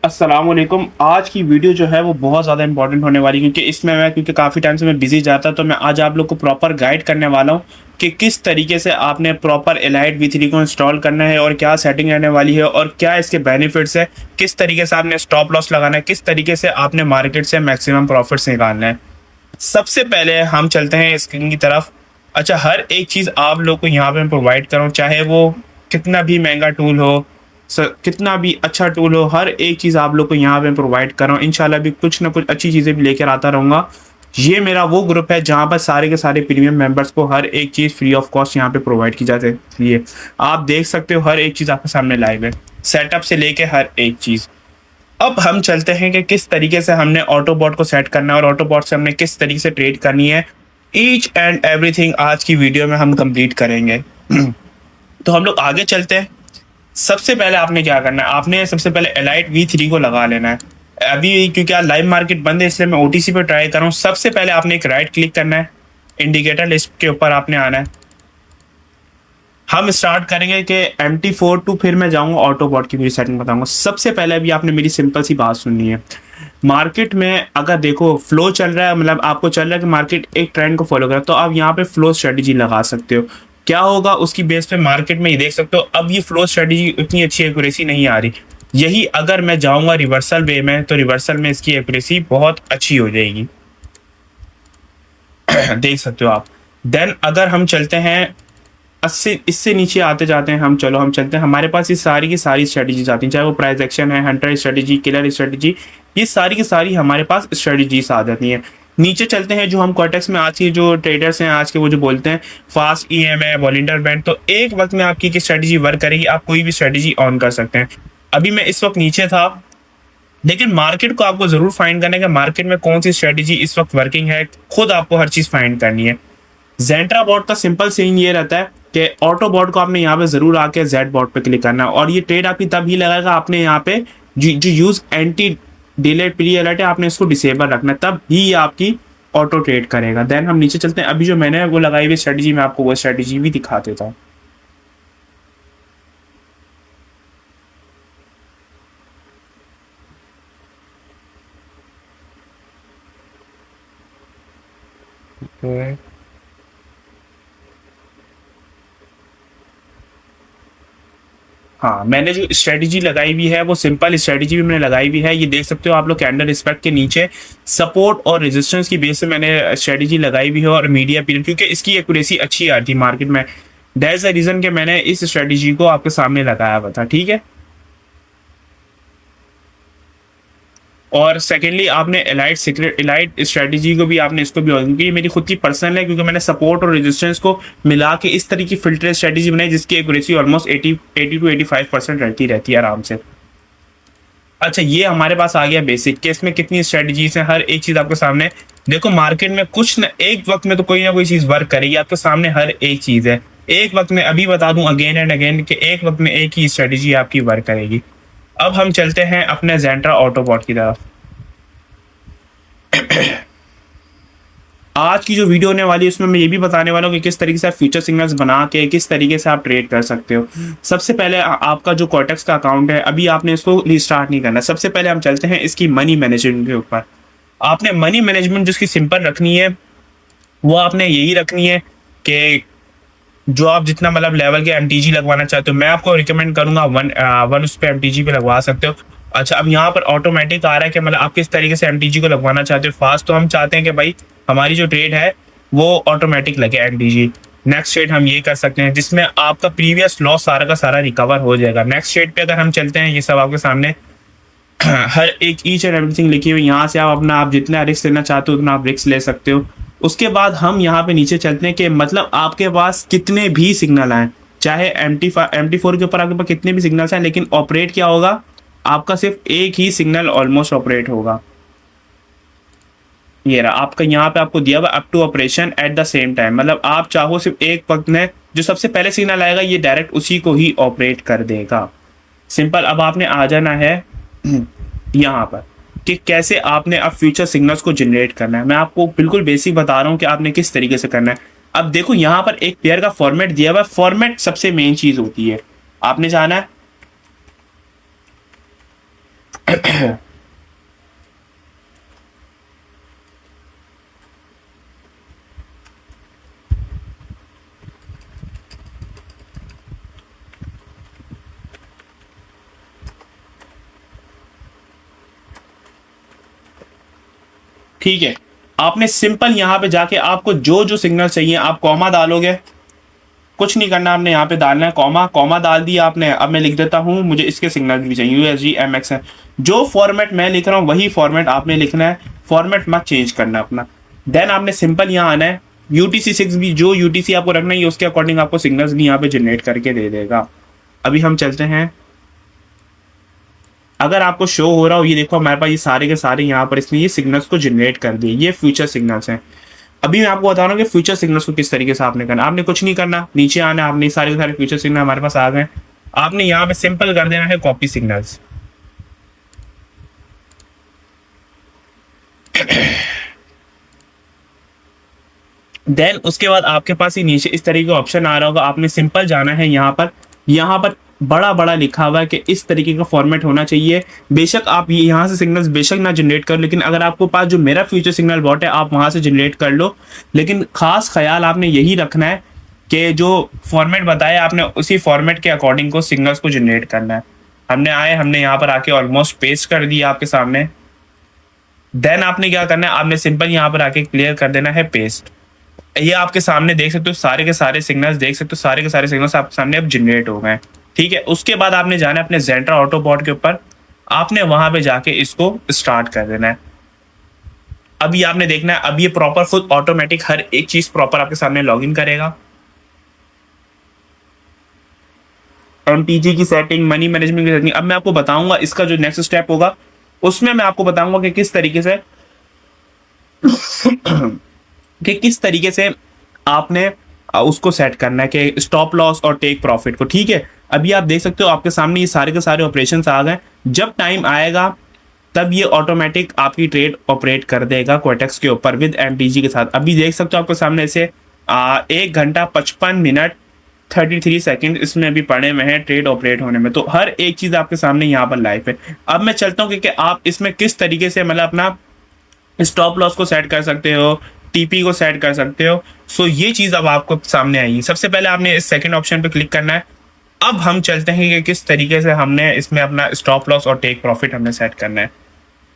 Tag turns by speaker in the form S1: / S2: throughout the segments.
S1: अस्सलाम वालेकुम। आज की वीडियो जो है वो बहुत ज़्यादा इंपॉर्टेंट होने वाली है, क्योंकि इसमें मैं क्योंकि काफ़ी टाइम से मैं बिज़ी जाता, तो मैं आज आप लोग को प्रॉपर गाइड करने वाला हूँ कि किस तरीके से आपने प्रॉपर एलाइट V3 को इंस्टॉल करना है और क्या सेटिंग रहने वाली है और क्या इसके बेनिफिट्स है, किस तरीके से आपने स्टॉप लॉस लगाना है, किस तरीके से आपने मार्केट से मैक्सिमम प्रॉफिट्स निकालना है। सबसे पहले हम चलते हैं स्क्रीन की तरफ। अच्छा, हर एक चीज़ आप लोग को यहाँ पे मैं प्रोवाइड कर रहा हूँ, चाहे वो कितना भी महंगा टूल हो, कितना भी अच्छा टूल हो, हर एक चीज़ आप लोग को यहाँ पे प्रोवाइड कर रहा हूँ। इंशाल्लाह भी कुछ ना कुछ अच्छी चीज़ें भी लेकर आता रहूँगा। ये मेरा वो ग्रुप है जहाँ पर सारे के सारे प्रीमियम मेंबर्स को हर एक चीज़ फ्री ऑफ कॉस्ट यहाँ पे प्रोवाइड की जाती है। आप देख सकते हो, हर एक चीज़ आपके सामने लाइव है, सेटअप से लेके हर एक चीज़। अब हम चलते हैं कि किस तरीके से हमने ऑटोबॉट को सेट करना है और ऑटोबॉट से हमने किस तरीके से ट्रेड करनी है। ईच एंड एवरीथिंग आज की वीडियो में हम कंप्लीट करेंगे। तो हम लोग आगे चलते हैं। सबसे पहले आपने क्या करना है, आपने सबसे पहले एलाइट V3 को लगा लेना है। अभी क्योंकि आज लाइव मार्केट बंद है, इसलिए मैं OTC पे ट्राई कर रहा हूँ। सबसे पहले आपने एक राइट क्लिक करना है, इंडिकेटर लिस्ट के ऊपर आपने आना है। हम स्टार्ट करेंगे कि MT4 टू, फिर मैं जाऊंगा ऑटोबॉट की पूरी सेटिंग बताऊंगा। सबसे पहले अभी आपने मेरी सिंपल सी बात सुननी है। मार्केट में अगर देखो फ्लो चल रहा है, मतलब आपको चल रहा है कि मार्केट एक ट्रेंड को फॉलो कर रहा है, तो आप यहाँ पे फ्लो स्ट्रेटेजी लगा सकते हो। क्या होगा उसकी बेस पे मार्केट में ये देख सकते हो, अब ये फ्लो स्ट्रेटेजी उतनी अच्छी एक्यूरेसी नहीं आ रही। यही अगर मैं जाऊंगा रिवर्सल वे में, तो रिवर्सल में इसकी एक्यूरेसी बहुत अच्छी हो जाएगी। देख सकते हो आप। देन अगर हम चलते हैं 80, इससे नीचे आते जाते हैं हम, चलो हम चलते हैं। हमारे पास ये सारी की सारी स्ट्रेटजीज आती हैं, चाहे वो प्राइस एक्शन है, हंटर स्ट्रेटजी, किलर स्ट्रेटजी, ये सारी की सारी हमारे पास स्ट्रेटजीज आ जाती हैं। नीचे चलते हैं, जो हम कॉर्टेक्स में आज के जो ट्रेडर्स हैं आज के, वो जो बोलते हैं फास्ट EM है, बॉलिंडर बैंड, तो एक वक्त में आपकी स्ट्रेटजी वर्क करेगी, आप कोई भी स्ट्रेटजी ऑन कर सकते हैं। अभी मैं इस वक्त नीचे था, लेकिन मार्केट को आपको जरूर फाइंड करना है कि मार्केट में कौन सी स्ट्रेटजी इस वक्त वर्किंग है, खुद आपको हर चीज फाइंड करनी है। जेंट्रा बॉट का सिंपल सीन ये रहता है कि ऑटो बॉट को आपने यहाँ पे जरूर आके जेड बॉट पे क्लिक करना है, और ये ट्रेड आपकी तब ही लगाएगा। आपने यहाँ पे जो यूज एंटी डिलेट प्री अलर्ट है, आपने इसको डिसेबल रखना है, तब ही ये आपकी ऑटो ट्रेड करेगा। देन हम नीचे चलते हैं। अभी जो मैंने वो लगाई हुई स्ट्रेटजी, मैं आपको वो स्ट्रेटजी भी दिखा देता हूँ। हाँ, मैंने जो स्ट्रेटजी लगाई हुई है वो सिंपल स्ट्रेटजी भी मैंने लगाई हुई है। ये देख सकते हो आप लोग, कैंडल रिस्पेक्ट के नीचे सपोर्ट और रेजिस्टेंस की बेस से मैंने स्ट्रेटजी लगाई हुई है, और मीडिया पीरियड, क्योंकि इसकी एक्यूरेसी अच्छी आ रही थी मार्केट में। दैट इज द रीजन कि मैंने इस स्ट्रेटजी को आपके सामने लगाया हुआ था, ठीक है। और सेकेंडली आपने एलाइट सीक्रेट एलाइट स्ट्रेटजी को भी आपने इसको भी, क्योंकि ये मेरी खुद की पर्सनल है, क्योंकि मैंने सपोर्ट और रेजिस्टेंस को मिला के इस तरह की फिल्टर स्ट्रेटजी बनाई, जिसकी एक्यूरेसी ऑलमोस्ट 80 टू 85% रहती है आराम से। अच्छा, ये हमारे पास आ गया बेसिक के, इसमें कितनी स्ट्रेटजीज हैं, हर एक चीज आपके सामने। देखो मार्केट में कुछ न एक वक्त में तो कोई ना कोई चीज वर्क करेगी, आपके सामने हर एक चीज है। एक वक्त में, अभी बता दूं अगेन एंड अगेन, कि एक वक्त में एक ही स्ट्रेटजी आपकी वर्क करेगी। अब हम चलते हैं अपने जेंट्रा ऑटोबॉट की तरफ। आज की जो वीडियो होने वाली है उसमें मैं ये भी बताने वाला हूँ कि किस तरीके से आप फ्यूचर सिग्नल्स बना के किस तरीके से आप ट्रेड कर सकते हो। सबसे पहले आपका जो कॉर्टेक्स का अकाउंट है, अभी आपने इसको रिस्टार्ट नहीं करना। सबसे पहले हम चलते हैं इसकी मनी मैनेजमेंट के ऊपर। आपने मनी मैनेजमेंट जिसकी सिंपल रखनी है, वो आपने यही रखनी है कि जो आप जितना मतलब लेवल के MTG लगवाना चाहते हो, मैं आपको रिकमेंड करूंगा वन उस पर MTG पे लगवा सकते हो। अच्छा, अब यहाँ पर ऑटोमेटिक आ रहा है कि मतलब आप किस तरीके से MTG को लगवाना चाहते हो। फास्ट तो हम चाहते हैं कि भाई हमारी जो ट्रेड है वो ऑटोमेटिक लगे MTG। नेक्स्ट ट्रेड हम ये कर सकते हैं जिसमें आपका प्रीवियस लॉस सारा का सारा रिकवर हो जाएगा। नेक्स्ट ट्रेड पे अगर हम चलते हैं, ये सब आपके सामने हर एक ईच एंड एवरीथिंग लिखी हुई, यहाँ से आप जितना रिस्क लेना चाहते हो उतना आप रिस्क ले सकते हो। उसके बाद हम यहाँ पे नीचे चलते हैं कि मतलब आपके पास कितने भी सिग्नल आए, चाहे MT4 के ऊपर आपके पास कितने भी सिग्नल्स हैं, लेकिन ऑपरेट क्या होगा, आपका सिर्फ एक ही सिग्नल ऑलमोस्ट ऑपरेट होगा। ये रहा आपका, यहाँ पे आपको दिया हुआ up to operation at the same time, मतलब आप चाहो सिर्फ एक वक्त में जो सबसे पहले सिग्नल आएगा ये डायरेक्ट उसी को ही ऑपरेट कर देगा। सिंपल। अब आपने आ जाना है यहाँ पर कि कैसे आपने अब फ्यूचर सिग्नल्स को जनरेट करना है। मैं आपको बिल्कुल बेसिक बता रहा हूँ कि आपने किस तरीके से करना है। अब देखो यहाँ पर एक पेयर का फॉर्मेट दिया हुआ है। फॉर्मेट सबसे मेन चीज होती है। आपने जाना है ठीक है, आपने सिंपल यहाँ पे जाके आपको जो जो सिग्नल चाहिए आप कॉमा डालोगे, कुछ नहीं करना, आपने यहाँ पे डालना है कॉमा, कॉमा डाल दिया आपने। अब मैं लिख देता हूँ मुझे इसके सिग्नल भी चाहिए, यूएसजी एमएक्स है, जो फॉर्मेट मैं लिख रहा हूँ वही फॉर्मेट आपने लिखना है, फॉर्मेट मत चेंज करना अपना। देन आपने सिंपल यहाँ आना है, UTC-6 भी जो UTC आपको रखना है उसके अकॉर्डिंग आपको सिग्नल्स भी यहाँ पे जनरेट करके दे देगा। अभी हम चलते हैं, अगर आपको शो हो रहा हो, ये देखो हमारे पास ये सारे के सारे यहाँ पर इसने ये सिग्नल्स को जनरेट कर दिए, ये फ्यूचर सिग्नल्स हैं। अभी मैं आपको बता रहा हूँ कि फ्यूचर सिग्नल्स को किस तरीके से आपने करना, आपने कुछ नहीं करना, नीचे आना, आपने सारे के सारे फ्यूचर सिग्नल हमारे पास आ गए, आपने यहाँ पे सिंपल कर देना है कॉपी सिग्नल्स। देन उसके बाद आपके पास ही नीचे इस तरीके का ऑप्शन आ रहा होगा, आपने सिंपल जाना है यहाँ पर, यहाँ पर बड़ा बड़ा लिखा हुआ है कि इस तरीके का फॉर्मेट होना चाहिए। बेशक आप यहाँ से सिग्नल्स बेशक ना जनरेट कर, लेकिन अगर आपको पास जो मेरा फ्यूचर सिग्नल बॉट है आप वहाँ से जनरेट कर लो, लेकिन खास ख्याल आपने यही रखना है कि जो फॉर्मेट बताया आपने उसी फॉर्मेट के अकॉर्डिंग को सिग्नल्स को जनरेट करना है। हमने यहाँ पर आके ऑलमोस्ट पेस्ट कर दिया आपके सामने। देन आपने क्या करना है, आपने सिंपल यहाँ पर आके क्लियर कर देना है पेस्ट। ये आपके सामने देख सकते हो, सारे के सारे सिग्नल्स देख सकते हो, सारे के सारे सिग्नल्स आपके सामने अब जनरेट हो गए। ठीक है, उसके बाद आपने जाना है अपने ज़ेंट्रा ऑटोबॉट के ऊपर, आपने वहां पे जाके इसको स्टार्ट कर देना है। अभी आपने देखना है, अब ये प्रॉपर खुद ऑटोमेटिक हर एक चीज प्रॉपर आपके सामने लॉगिन करेगा। MTG की सेटिंग, मनी मैनेजमेंट की सेटिंग, अब मैं आपको बताऊंगा इसका जो नेक्स्ट स्टेप होगा उसमें मैं आपको बताऊंगा कि किस तरीके से आपने उसको सेट करना है कि स्टॉप लॉस और टेक प्रॉफिट को। ठीक है, अभी आप देख सकते हो आपके सामने ये सारे के सारे ऑपरेशंस आ गए। जब टाइम आएगा तब ये ऑटोमेटिक आपकी ट्रेड ऑपरेट कर देगा क्वाटेक्स के ऊपर विद MTG के साथ। अभी देख सकते हो आपके सामने से 1 घंटा 55 मिनट 33 सेकंड इसमें अभी पड़े हुए हैं ट्रेड ऑपरेट होने में। तो हर एक चीज आपके सामने यहाँ पर लाइव है। अब मैं चलता हूँ कि आप इसमें किस तरीके से मतलब अपना स्टॉप लॉस को सेट कर सकते हो, TP को सेट कर सकते हो। सो ये चीज अब आपको सामने आएगी। सबसे पहले आपने इस सेकंड ऑप्शन पे क्लिक करना है। अब हम चलते हैं कि किस तरीके से हमने इसमें अपना स्टॉप लॉस और टेक प्रॉफिट हमने सेट करना है।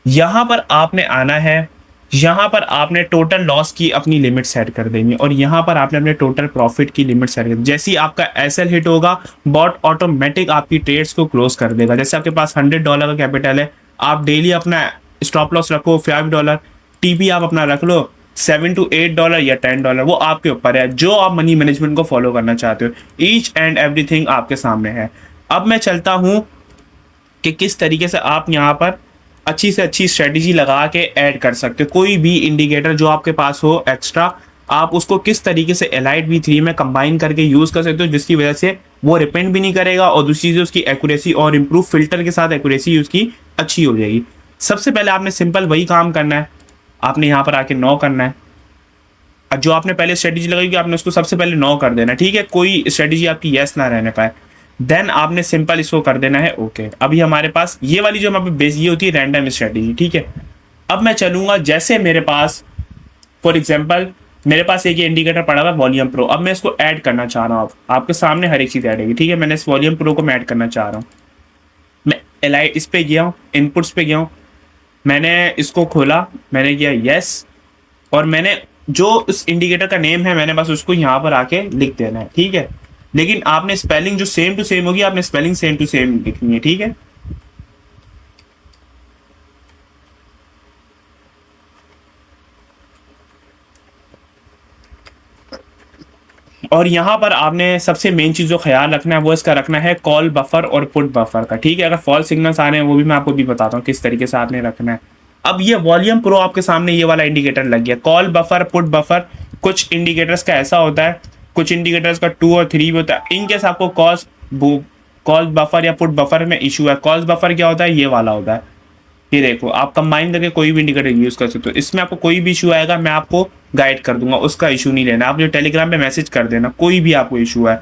S1: यहाँ पर आपने आना है, यहाँ पर आपने टोटल लॉस की अपनी लिमिट सेट कर देनी और यहाँ पर आपने अपने टोटल प्रॉफिट की लिमिट सेट कर। जैसे ही आपका SL हिट होगा बॉट ऑटोमेटिक आपकी ट्रेड्स को क्लोज कर देगा। जैसे आपके पास $100 का कैपिटल है, आप डेली अपना स्टॉप लॉस रखो $5, TP आप अपना रख लो $7 to $8 या $10, वो आपके ऊपर है, जो आप मनी मैनेजमेंट को फॉलो करना चाहते हो। ईच एंड एवरीथिंग आपके सामने है। अब मैं चलता हूं कि किस तरीके से आप यहाँ पर अच्छी से अच्छी स्ट्रेटेजी लगा के ऐड कर सकते हो। कोई भी इंडिकेटर जो आपके पास हो एक्स्ट्रा, आप उसको किस तरीके से एलाइट V3 में कंबाइन करके यूज कर सकते हो, जिसकी वजह से वो रिपेंड भी नहीं करेगा और दूसरी चीज उसकी एक्यूरेसी और इम्प्रूव फिल्टर के साथ एक्यूरेसी उसकी अच्छी हो जाएगी। सबसे पहले आपने सिंपल वही काम करना है, आपने यहाँ पर आके 9 करना है। जो आपने पहले स्ट्रेटेजी लगाई आपने उसको सबसे पहले 9 कर देना है। ठीक है, कोई स्ट्रेटेजी आपकी यस ना रहने पाए। देन आपने सिंपल इसको कर देना है ओके। अभी हमारे पास ये वाली जो हमारे बेस ये होती है रैंडम स्ट्रेटेजी। ठीक है, अब मैं चलूंगा जैसे मेरे पास फॉर एग्जांपल मेरे पास एक इंडिकेटर पड़ा हुआ है वॉल्यूम प्रो। अब मैं इसको ऐड करना चाह रहा हूँ, आपके सामने हर एक चीज ऐड होगी। ठीक है, मैंने इस वॉल्यूम प्रो को मैं ऐड करना चाह रहा हूँ। मैं एलाइट इस पे गया हूँ, इनपुट्स पे गया हूँ, मैंने इसको खोला, मैंने किया यस और मैंने जो इस इंडिकेटर का नेम है मैंने बस उसको यहाँ पर आके लिख देना है। ठीक है, लेकिन आपने स्पेलिंग जो सेम टू सेम होगी, आपने स्पेलिंग सेम टू सेम लिखनी है। ठीक है, और यहाँ पर आपने सबसे मेन चीज जो ख्याल रखना है वो इसका रखना है कॉल बफर और पुट बफर का। ठीक है, अगर फॉल्स सिग्नल्स आ रहे हैं वो भी मैं आपको भी बताता हूँ किस तरीके से आपने रखना है। अब ये वॉल्यूम प्रो आपके सामने ये वाला इंडिकेटर लग गया, कॉल बफर पुट बफर। कुछ इंडिकेटर्स का ऐसा होता है, कुछ इंडिकेटर्स का 2 और 3 भी होता है। इनकेस आपको कॉल बफर या पुट बफर में इशू है, कॉल बफर क्या होता है, ये वाला होता है। ये देखो, आप कंबाइन करके कोई भी इंडिकेटर यूज कर सकते हो। इसमें आपको कोई भी इशू आएगा मैं आपको गाइड कर दूंगा, उसका इशू नहीं लेना। आप जो टेलीग्राम पे मैसेज कर देना कोई भी आपको इशू है।